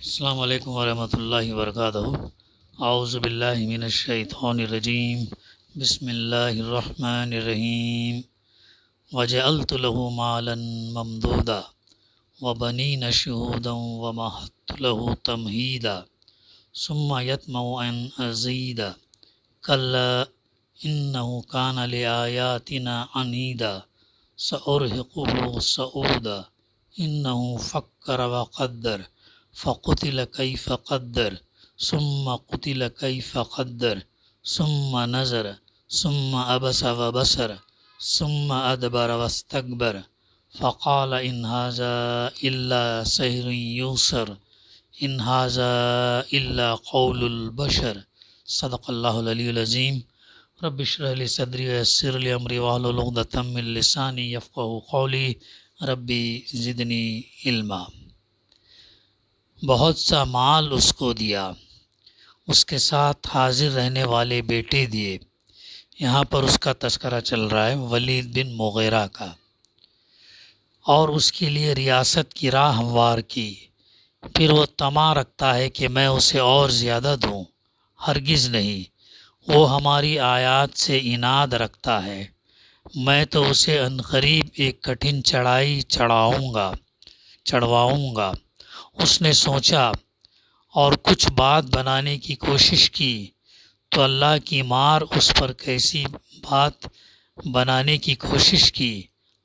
السلام علیکم ورحمۃ اللہ وبرکاتہ۔ اعوذ باللہ من الشیطان الرجیم، بسم اللہ الرحمن الرحیم۔ وجعلت له مالا ممدودا وبنین شہودا ومہدت له تمہیدا ثم یطمع ان ازید کلا انہ کان لآیاتنا عنیدا سأرہقہ صعودا انہ فکر وقدر فقتل کیف قدر ثم قتل کیف قدر ثم نظر ثم عبس وبصر ثم ادبر واستکبر فقال ان ھذا الا سحر یؤثر ان ھذا الا قول البشر۔ صدق اللہ العلی العظیم۔ رب اشرح لی صدری ویسر لی امری واحلل عقدۃ من لسانی یفقہوا قولی ربی زدنی علما۔ بہت سا مال اس کو دیا، اس کے ساتھ حاضر رہنے والے بیٹے دیے۔ یہاں پر اس کا تذکرہ چل رہا ہے ولید بن مغیرہ کا، اور اس کے لیے ریاست کی راہ ہموار کی۔ پھر وہ طمع رکھتا ہے کہ میں اسے اور زیادہ دوں، ہرگز نہیں، وہ ہماری آیات سے عناد رکھتا ہے، میں تو اسے عنقریب ایک کٹھن چڑھائی چڑھواؤں گا۔ اس نے سوچا اور کچھ بات بنانے کی کوشش کی تو اللہ کی مار اس پر کیسی بات بنانے کی کوشش کی،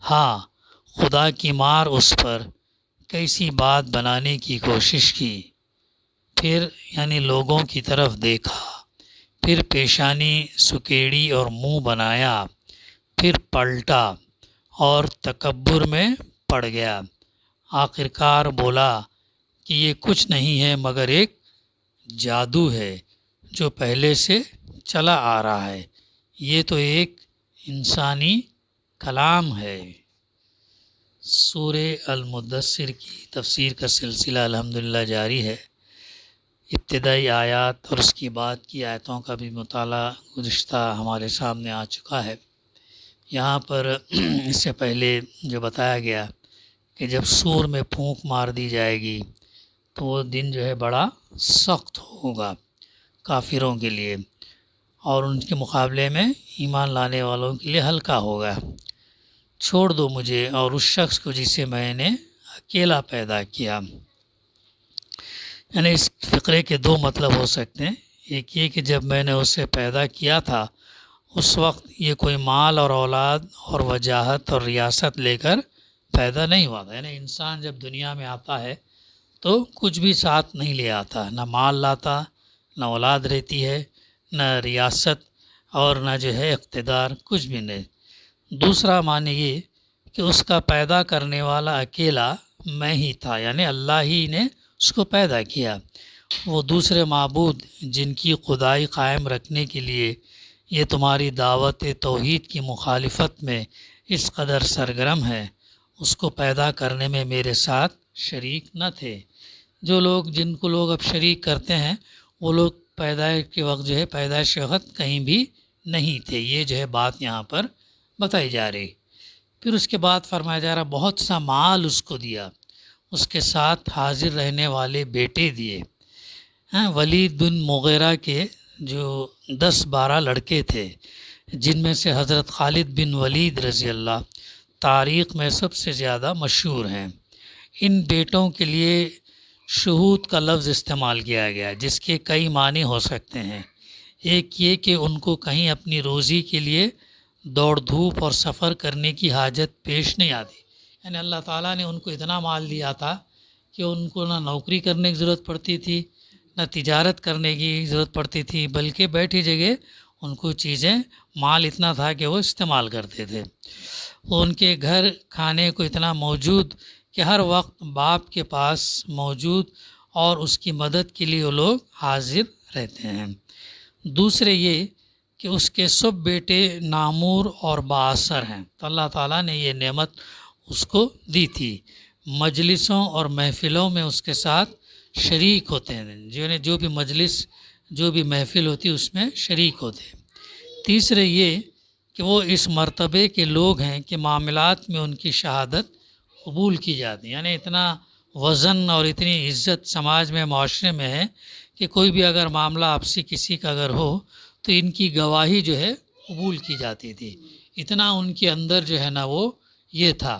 ہاں خدا کی مار اس پر کیسی بات بنانے کی کوشش کی۔ پھر یعنی لوگوں کی طرف دیکھا، پھر پیشانی سکیڑی اور منہ بنایا، پھر پلٹا اور تکبر میں پڑ گیا۔ آخرکار بولا کہ یہ کچھ نہیں ہے مگر ایک جادو ہے جو پہلے سے چلا آ رہا ہے، یہ تو ایک انسانی کلام ہے۔ سورہ المدثر کی تفسیر کا سلسلہ الحمدللہ جاری ہے۔ ابتدائی آیات اور اس کی بعد کی آیتوں کا بھی مطالعہ گزشتہ ہمارے سامنے آ چکا ہے۔ یہاں پر اس سے پہلے جو بتایا گیا کہ جب سور میں پھونک مار دی جائے گی تو وہ دن جو ہے بڑا سخت ہوگا کافروں کے لیے، اور ان کے مقابلے میں ایمان لانے والوں کے لیے ہلکا ہوگا۔ چھوڑ دو مجھے اور اس شخص کو جسے میں نے اکیلا پیدا کیا۔ یعنی اس فقرے کے دو مطلب ہو سکتے ہیں، ایک یہ کہ جب میں نے اسے پیدا کیا تھا اس وقت یہ کوئی مال اور اولاد اور وجاہت اور ریاست لے کر پیدا نہیں ہوا تھا۔ یعنی انسان جب دنیا میں آتا ہے تو کچھ بھی ساتھ نہیں لے آتا، نہ مال لاتا، نہ اولاد رہتی ہے، نہ ریاست اور نہ جو ہے اقتدار، کچھ بھی نہیں۔ دوسرا معنی یہ کہ اس کا پیدا کرنے والا اکیلا میں ہی تھا، یعنی اللہ ہی نے اس کو پیدا کیا۔ وہ دوسرے معبود جن کی خدائی قائم رکھنے کے لیے یہ تمہاری دعوت توحید کی مخالفت میں اس قدر سرگرم ہے، اس کو پیدا کرنے میں میرے ساتھ شریک نہ تھے۔ جو لوگ جن کو لوگ اب شریک کرتے ہیں وہ لوگ پیدائش کے وقت جو ہے پیدائش وقت کہیں بھی نہیں تھے، یہ جو ہے بات یہاں پر بتائی جا رہی۔ پھر اس کے بعد فرمایا جا رہا بہت سا مال اس کو دیا، اس کے ساتھ حاضر رہنے والے بیٹے دیے۔ ولید بن مغیرہ کے جو 10-12 لڑکے تھے، جن میں سے حضرت خالد بن ولید رضی اللہ تاریخ میں سب سے زیادہ مشہور ہیں۔ ان بیٹوں کے لیے شہود کا لفظ استعمال کیا گیا جس کے کئی معنی ہو سکتے ہیں۔ ایک یہ کہ ان کو کہیں اپنی روزی کے لیے دوڑ دھوپ اور سفر کرنے کی حاجت پیش نہیں آتی، یعنی اللہ تعالیٰ نے ان کو اتنا مال دیا تھا کہ ان کو نہ نوکری کرنے کی ضرورت پڑتی تھی، نہ تجارت کرنے کی ضرورت پڑتی تھی، بلکہ بیٹھی جگہ ان کو چیزیں مال اتنا تھا کہ وہ استعمال کرتے تھے۔ وہ ان کے گھر کھانے کو اتنا موجود کہ ہر وقت باپ کے پاس موجود اور اس کی مدد کے لیے وہ لوگ حاضر رہتے ہیں۔ دوسرے یہ کہ اس کے سب بیٹے نامور اور بااثر ہیں، تو اللہ تعالیٰ نے یہ نعمت اس کو دی تھی۔ مجلسوں اور محفلوں میں اس کے ساتھ شریک ہوتے ہیں، جو بھی مجلس جو بھی محفل ہوتی اس میں شریک ہوتے ہیں۔ تیسرے یہ کہ وہ اس مرتبے کے لوگ ہیں کہ معاملات میں ان کی شہادت قبول کی جاتی ہے، یعنی اتنا وزن اور اتنی عزت سماج میں معاشرے میں ہے کہ کوئی بھی اگر معاملہ آپسی کسی کا اگر ہو تو ان کی گواہی جو ہے قبول کی جاتی تھی. اتنا ان کے اندر جو ہے نا وہ یہ تھا،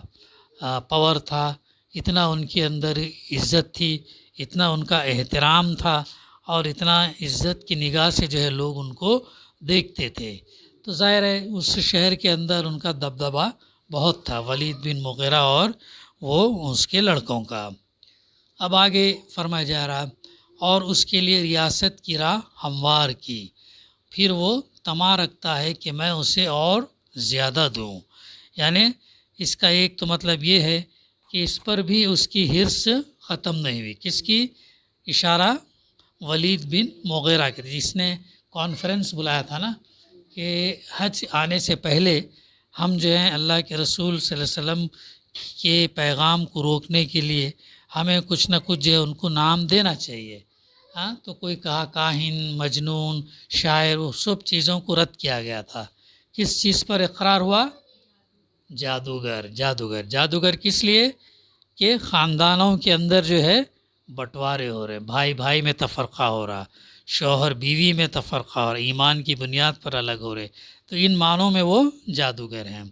پاور تھا، اتنا ان کے اندر عزت تھی، اتنا ان کا احترام تھا، اور اتنا عزت کی نگاہ سے جو ہے لوگ ان کو دیکھتے تھے. تو ظاہر ہے اس شہر کے اندر ان کا دبدبا بہت تھا، ولید بن مغیرہ اور وہ اس کے لڑکوں کا. اب آگے فرمایا جا رہا، اور اس کے لیے ریاست کی راہ ہموار کی، پھر وہ طمع رکھتا ہے کہ میں اسے اور زیادہ دوں. یعنی اس کا ایک تو مطلب یہ ہے کہ اس پر بھی اس کی حرص ختم نہیں ہوئی. کس کی؟ اشارہ ولید بن مغیرہ کے، جس نے کانفرنس بلایا تھا نا کہ حج آنے سے پہلے ہم جو ہیں اللہ کے رسول صلی اللہ علیہ وسلم کے پیغام کو روکنے کے لیے ہمیں کچھ نہ کچھ جو ہے ان کو نام دینا چاہیے. ہاں، تو کوئی کہا کاہن، مجنون، شاعر، وہ سب چیزوں کو رد کیا گیا تھا. کس چیز پر اقرار ہوا؟ جادوگر. جادوگر جادوگر کس لیے؟ کہ خاندانوں کے اندر جو ہے بٹوارے ہو رہے، بھائی بھائی میں تفرقہ ہو رہا، شوہر بیوی میں تفرقہ ہو رہا، ایمان کی بنیاد پر الگ ہو رہے، تو ان معنوں میں وہ جادوگر ہیں.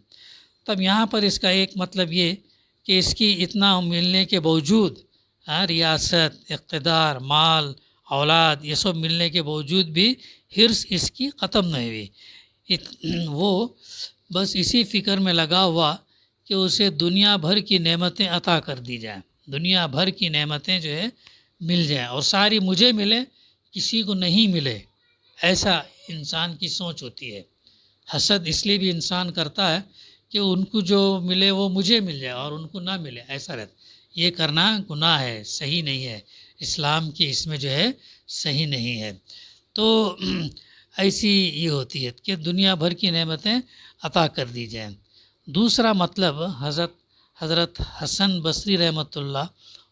تب یہاں پر اس کا ایک مطلب یہ کہ اس کی اتنا ملنے کے باوجود، ریاست، اقتدار، مال، اولاد، یہ سب ملنے کے باوجود بھی حرص اس کی ختم نہیں ہوئی. وہ بس اسی فکر میں لگا ہوا کہ اسے دنیا بھر کی نعمتیں عطا کر دی جائیں، دنیا بھر کی نعمتیں جو ہے مل جائیں، اور ساری مجھے ملے، کسی کو نہیں ملے. ایسا انسان کی سوچ ہوتی ہے. حسد اس لیے بھی انسان کرتا ہے کہ ان کو جو ملے وہ مجھے مل جائے اور ان کو نہ ملے، ایسا رہتا. یہ کرنا گناہ ہے، صحیح نہیں ہے، اسلام کی اس میں جو ہے صحیح نہیں ہے. تو ایسی یہ ہوتی ہے کہ دنیا بھر کی نعمتیں عطا کر دی جائیں. دوسرا مطلب حضرت حسن بصری رحمۃ اللہ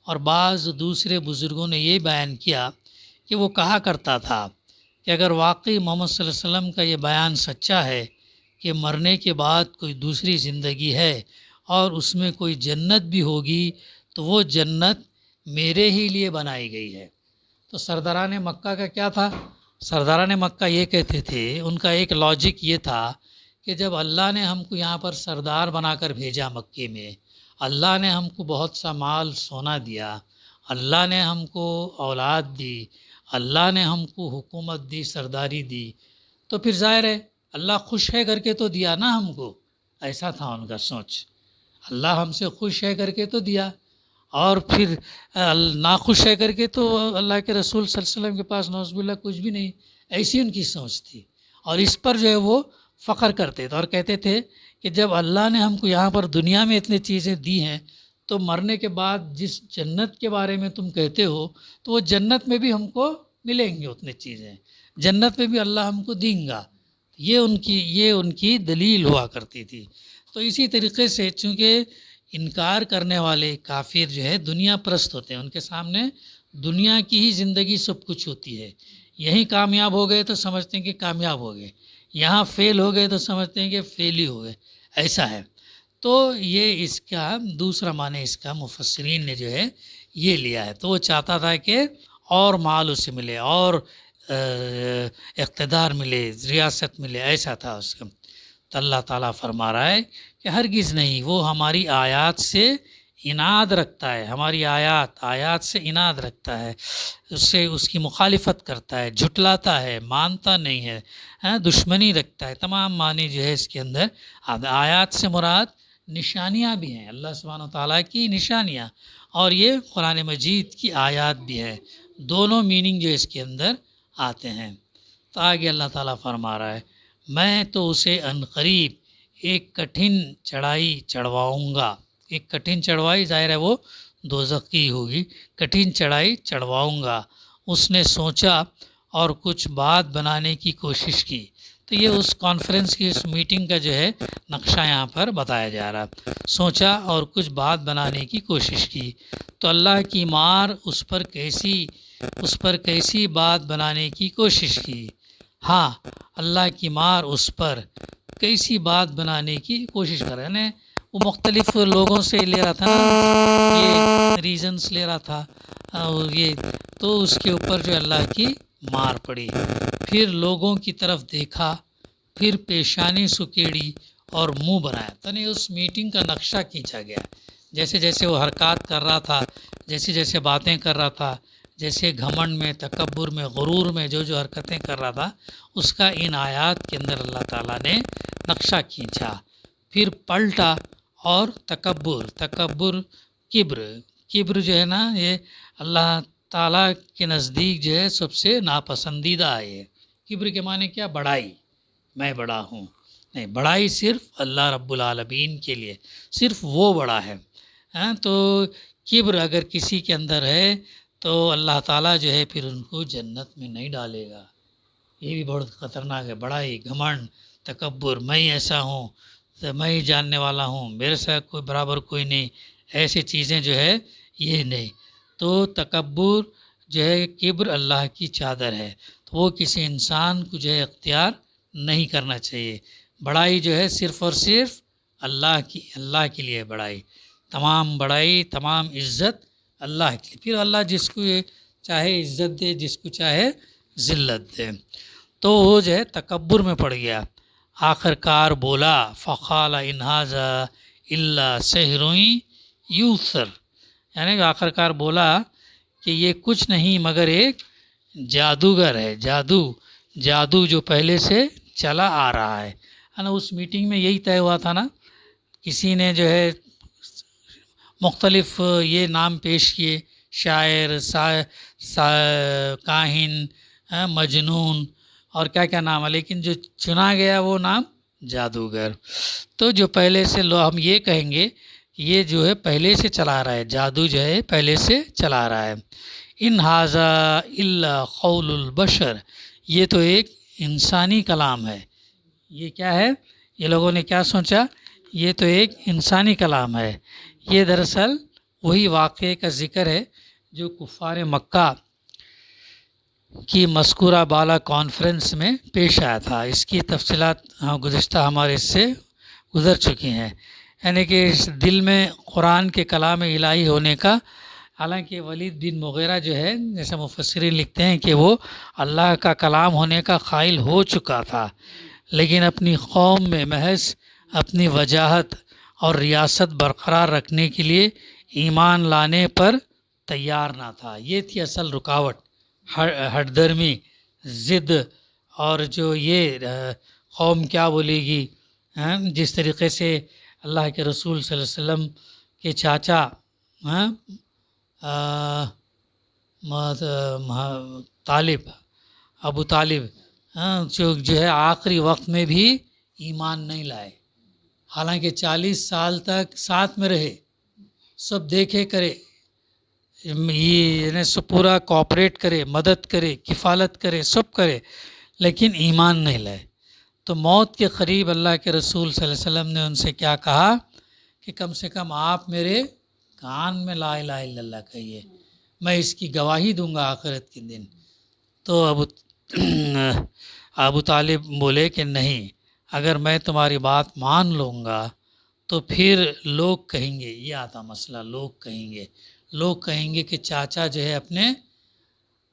اور بعض دوسرے بزرگوں نے یہ بیان کیا کہ وہ کہا کرتا تھا کہ اگر واقعی محمد صلی اللہ علیہ وسلم کا یہ بیان سچا ہے کہ مرنے کے بعد کوئی دوسری زندگی ہے اور اس میں کوئی جنت بھی ہوگی، تو وہ جنت میرے ہی لیے بنائی گئی ہے. تو سرداران مکہ کا کیا تھا؟ سرداران مکہ یہ کہتے تھے، ان کا ایک لاجک یہ تھا کہ جب اللہ نے ہم کو یہاں پر سردار بنا کر بھیجا مکے میں، اللہ نے ہم کو بہت سا مال سونا دیا، اللہ نے ہم کو اولاد دی، اللہ نے ہم کو حکومت دی، سرداری دی، تو پھر ظاہر ہے اللہ خوش ہے کر کے تو دیا نا ہم کو. ایسا تھا ان کا سوچ. اللہ ہم سے خوش ہے کر کے تو دیا، اور پھر ناخوش ہے کر کے تو اللہ کے رسول صلی اللہ علیہ وسلم کے پاس نعوذ باللہ کچھ بھی نہیں. ایسی ان کی سوچ تھی، اور اس پر جو ہے وہ فخر کرتے تھے اور کہتے تھے کہ جب اللہ نے ہم کو یہاں پر دنیا میں اتنی چیزیں دی ہیں، تو مرنے کے بعد جس جنت کے بارے میں تم کہتے ہو، تو وہ جنت میں بھی ہم کو ملیں گے اتنی چیزیں، جنت میں بھی اللہ ہم کو دیں گا. یہ ان کی دلیل ہوا کرتی تھی. تو اسی طریقے سے چونکہ انکار کرنے والے کافر جو ہے دنیا پرست ہوتے ہیں، ان کے سامنے دنیا کی ہی زندگی سب کچھ ہوتی ہے. یہیں کامیاب ہو گئے تو سمجھتے ہیں کہ کامیاب ہو گئے، یہاں فیل ہو گئے تو سمجھتے ہیں کہ فیل ہی ہو گئے. ایسا ہے. تو یہ اس کا دوسرا معنی اس کا مفسرین نے جو ہے یہ لیا ہے. تو وہ چاہتا تھا کہ اور مال اسے ملے، اور اقتدار ملے، ریاست ملے، ایسا تھا اس کا. تو اللہ تعالیٰ فرما رہا ہے کہ ہرگز نہیں، وہ ہماری آیات سے عناد رکھتا ہے، ہماری آیات سے عناد رکھتا ہے، اس کی مخالفت کرتا ہے، جھٹلاتا ہے، مانتا نہیں ہے، دشمنی رکھتا ہے. تمام معنی جو ہے اس کے اندر آیات سے مراد نشانیاں بھی ہیں، اللہ سبحانہ وتعالیٰ کی نشانیاں، اور یہ قرآن مجید کی آیات بھی ہے. دونوں میننگ جو اس کے اندر آتے ہیں. تو آگے اللہ تعالیٰ فرما رہا ہے، میں تو اسے عنقریب ایک کٹھن چڑھائی چڑھواؤں گا. ایک کٹھن چڑھائی ظاہر ہے وہ دوزخ کی ہوگی. کٹھن چڑھائی چڑھواؤں گا. اس نے سوچا اور کچھ بات بنانے کی کوشش کی. تو یہ اس کانفرنس کی، اس میٹنگ کا جو ہے نقشہ یہاں پر بتایا جا رہا. سوچا اور کچھ بات بنانے کی کوشش کی، تو اللہ کی مار اس پر کیسی بات بنانے کی کوشش کی. ہاں، اللہ کی مار اس پر کیسی بات بنانے کی کوشش کر رہے ہیں. وہ مختلف لوگوں سے لے رہا تھا نا، یہ ریزنس لے رہا تھا اور یہ تو اس کے اوپر جو اللہ کی مار پڑی. پھر لوگوں کی طرف دیکھا، پھر پیشانی سکیڑی اور منہ بنایا. یعنی اس میٹنگ کا نقشہ کھینچا گیا. جیسے جیسے وہ حرکات کر رہا تھا، جیسے جیسے باتیں کر رہا تھا، جیسے گھمنڈ میں، تکبر میں، غرور میں جو جو حرکتیں کر رہا تھا، اس کا ان آیات کے اندر اللہ تعالیٰ نے نقشہ کھینچا. پھر پلٹا اور تکبر کبر جو ہے نا، یہ اللہ تعالیٰ کے نزدیک جو ہے سب سے ناپسندیدہ ہے. کبر کے معنی کیا؟ بڑائی، میں بڑا ہوں. نہیں، بڑائی صرف اللہ رب العالمین کے لیے، صرف وہ بڑا ہے. تو کبر اگر کسی کے اندر ہے تو اللہ تعالیٰ جو ہے پھر ان کو جنت میں نہیں ڈالے گا. یہ بھی بہت خطرناک ہے. بڑائی، گھمنڈ، تکبر، میں ایسا ہوں، میں ہی جاننے والا ہوں، میرے ساتھ کوئی برابر کوئی نہیں، ایسی چیزیں جو ہے یہ نہیں. تو تکبر جو ہے، کبر اللہ کی چادر ہے، تو وہ کسی انسان کو جو ہے اختیار نہیں کرنا چاہیے. بڑائی جو ہے صرف اور صرف اللہ کے لیے بڑائی. تمام بڑائی، تمام عزت اللہ کے لیے. پھر اللہ جس کو چاہے عزت دے، جس کو چاہے ذلت دے. تو وہ جو ہے تکبر میں پڑ گیا. آخر کار بولا فقال ان ھذا الا سحر یؤثر، یعنی آخر کار بولا کہ یہ کچھ نہیں مگر ایک جادوگر ہے. جادو جو پہلے سے چلا آ رہا ہے نا. اس میٹنگ میں یہی طے ہوا تھا نا، کسی نے جو ہے مختلف یہ نام پیش کیے، شاعر، کاہن، مجنون اور کیا کیا نام ہے، لیکن جو چنا گیا وہ نام جادوگر. تو جو پہلے سے ہم یہ کہیں گے کہ یہ جو ہے پہلے سے چلا رہا ہے، جادو جو ہے پہلے سے چلا رہا ہے. ان ھذا الا قول البشر، یہ تو ایک انسانی کلام ہے. یہ کیا ہے؟ یہ لوگوں نے کیا سوچا؟ یہ تو ایک انسانی کلام ہے. یہ دراصل وہی واقعے کا ذکر ہے جو کفار مکہ کی مذکورہ بالا کانفرنس میں پیش آیا تھا. اس کی تفصیلات گزشتہ ہمارے اس سے گزر چکی ہیں. یعنی کہ اس دل میں قرآن کے کلام الہی ہونے کا، حالانکہ ولید بن مغیرہ جو ہے، جیسے مفسرین لکھتے ہیں کہ وہ اللہ کا کلام ہونے کا قائل ہو چکا تھا، لیکن اپنی قوم میں محض اپنی وجاہت اور ریاست برقرار رکھنے کے لیے ایمان لانے پر تیار نہ تھا. یہ تھی اصل رکاوٹ، ہٹ درمی، ضد، اور جو یہ قوم کیا بولے گی. جس طریقے سے اللہ کے رسول صلی اللہ علیہ وسلم کے چاچا ابو طالب جو ہے آخری وقت میں بھی ایمان نہیں لائے، حالانکہ 40 سال تک ساتھ میں رہے، سب دیکھے کرے، یہ سب پورا کوآپریٹ کرے، مدد کرے، کفالت کرے، سب کرے، لیکن ایمان نہیں لائے. تو موت کے قریب اللہ کے رسول صلی اللہ علیہ وسلم نے ان سے کیا کہا کہ کم سے کم آپ میرے کان میں لا الہ الا اللہ کہیے، میں اس کی گواہی دوں گا آخرت کے دن. تو ابو طالب بولے کہ نہیں، اگر میں تمہاری بات مان لوں گا تو پھر لوگ کہیں گے، یہ آتا مسئلہ، لوگ کہیں گے کہ چاچا جو ہے اپنے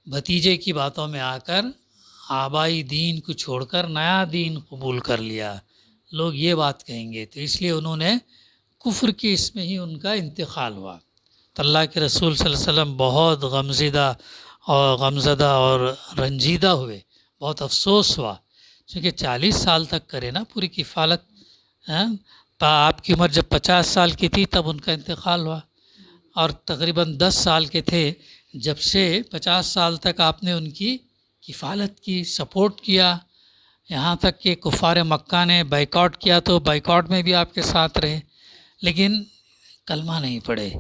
بھتیجے کی باتوں میں آ کر آبائی دین کو چھوڑ کر نیا دین قبول کر لیا، لوگ یہ بات کہیں گے. تو اس لیے انہوں نے کفر کی اس میں ہی ان کا انتقال ہوا. تو اللہ کے رسول صلی اللہ علیہ وسلم بہت غمزدہ اور رنجیدہ ہوئے، بہت افسوس ہوا، کیونکہ 40 سال تک کرے نا پوری کفالت. آپ کی عمر جب 50 سال کی تھی تب ان کا انتقال ہوا، اور تقریباً 10 سال کے تھے جب سے 50 سال تک آپ نے ان کی کفالت کی، سپورٹ کیا، یہاں تک کہ کفار مکہ نے بائیکاٹ کیا تو بائیکاٹ میں بھی آپ کے ساتھ رہے، لیکن کلمہ نہیں پڑھے،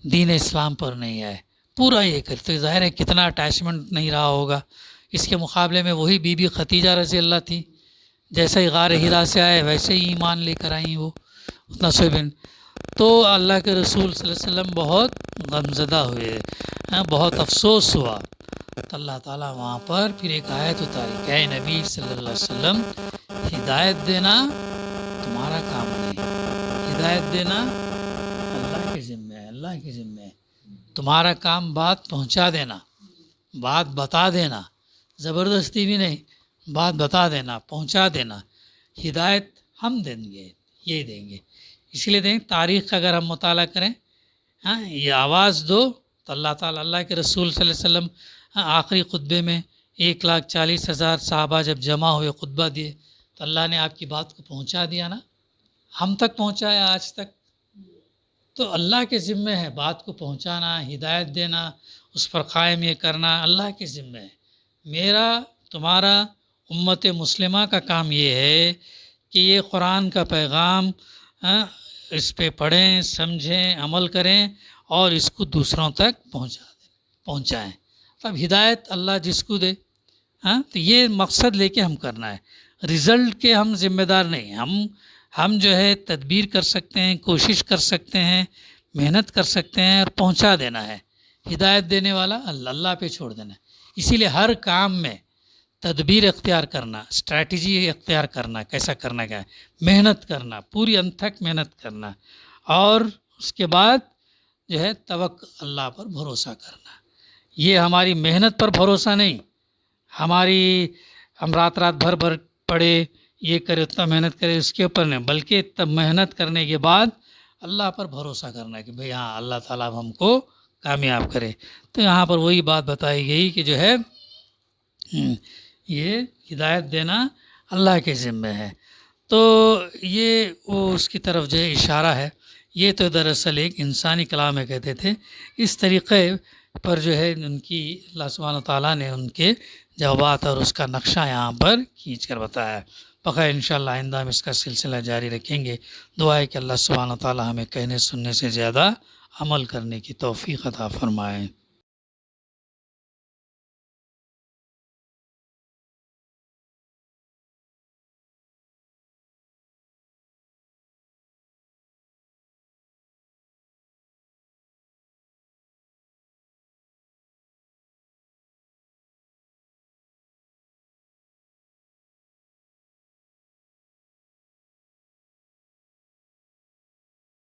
دین اسلام پر نہیں آئے. پورا یہ کرتے، ظاہر ہے کتنا اٹیچمنٹ نہیں رہا ہوگا. اس کے مقابلے میں وہی بی بی خدیجہ رضی اللہ تھی، جیسا ہی غار ہرا سے آئے ویسے ہی ایمان لے کر آئیں وہ اتنا سوبن. تو اللہ کے رسول صلی اللہ علیہ وسلم بہت غمزدہ ہوئے، بہت افسوس ہوا. تو اللہ تعالیٰ وہاں پر پھر ایک آیت اتاری کہ اے نبی صلی اللہ علیہ وسلم، ہدایت دینا تمہارا کام نہیں، ہدایت دینا اللہ کے ذمہ ہے، اللہ کے ذمہ ہے۔ تمہارا کام بات پہنچا دینا، بات بتا دینا، زبردستی بھی نہیں، بات بتا دینا، پہنچا دینا۔ ہدایت ہم دیں گے، یہ دیں گے۔ اسی لیے دیں تاریخ کا اگر ہم مطالعہ کریں، ہاں یہ آواز دو تو اللہ تعالیٰ، اللہ کے رسول صلی اللہ علیہ وسلم آخری خطبے میں 1,40,000 صحابہ جب جمع ہوئے خطبہ دیے تو اللہ نے آپ کی بات کو پہنچا دیا نا، ہم تک پہنچایا آج تک۔ تو اللہ کے ذمہ ہے بات کو پہنچانا، ہدایت دینا، اس پر قائم یہ کرنا اللہ کے ذمہ ہے۔ میرا تمہارا امت مسلمہ کا کام یہ ہے کہ یہ قرآن کا پیغام اس پہ پڑھیں، سمجھیں، عمل کریں اور اس کو دوسروں تک پہنچائیں۔ تب ہدایت اللہ جس کو دے، تو یہ مقصد لے کے ہم کرنا ہے، رزلٹ کے ہم ذمہ دار نہیں۔ ہم جو ہے تدبیر کر سکتے ہیں، کوشش کر سکتے ہیں، محنت کر سکتے ہیں اور پہنچا دینا ہے۔ ہدایت دینے والا اللہ پہ چھوڑ دینا ہے۔ اسی لیے ہر کام میں تدبیر اختیار کرنا، اسٹریٹجی اختیار کرنا، کیسا کرنا کیا ہے، محنت کرنا، پوری انت تک محنت کرنا، اور اس کے بعد جو ہے توکل اللہ پر بھروسہ کرنا۔ یہ ہماری محنت پر بھروسہ نہیں، ہم رات بھر پڑھے، یہ کرے، اتنا محنت کرے، اس کے اوپر نہیں، بلکہ تب محنت کرنے کے بعد اللہ پر بھروسہ کرنا کہ بھئی ہاں اللہ تعالیٰ ہم کو کامیاب کرے۔ تو یہاں پر وہی بات بتائی گئی کہ جو ہے یہ ہدایت دینا اللہ کے ذمہ ہے۔ تو یہ وہ اس کی طرف جو ہے اشارہ ہے۔ یہ تو دراصل ایک انسانی کلام ہے کہتے تھے، اس طریقے پر جو ہے ان کی اللہ سبحانہ تعالیٰ نے ان کے جوابات اور اس کا نقشہ یہاں پر کھینچ کر بتایا ہے۔ بقیہ انشاءاللہ آئندہ ہم اس کا سلسلہ جاری رکھیں گے۔ دعا ہے کہ اللہ سبحانہ تعالیٰ ہمیں کہنے سننے سے زیادہ عمل کرنے کی توفیق عطا فرمائے۔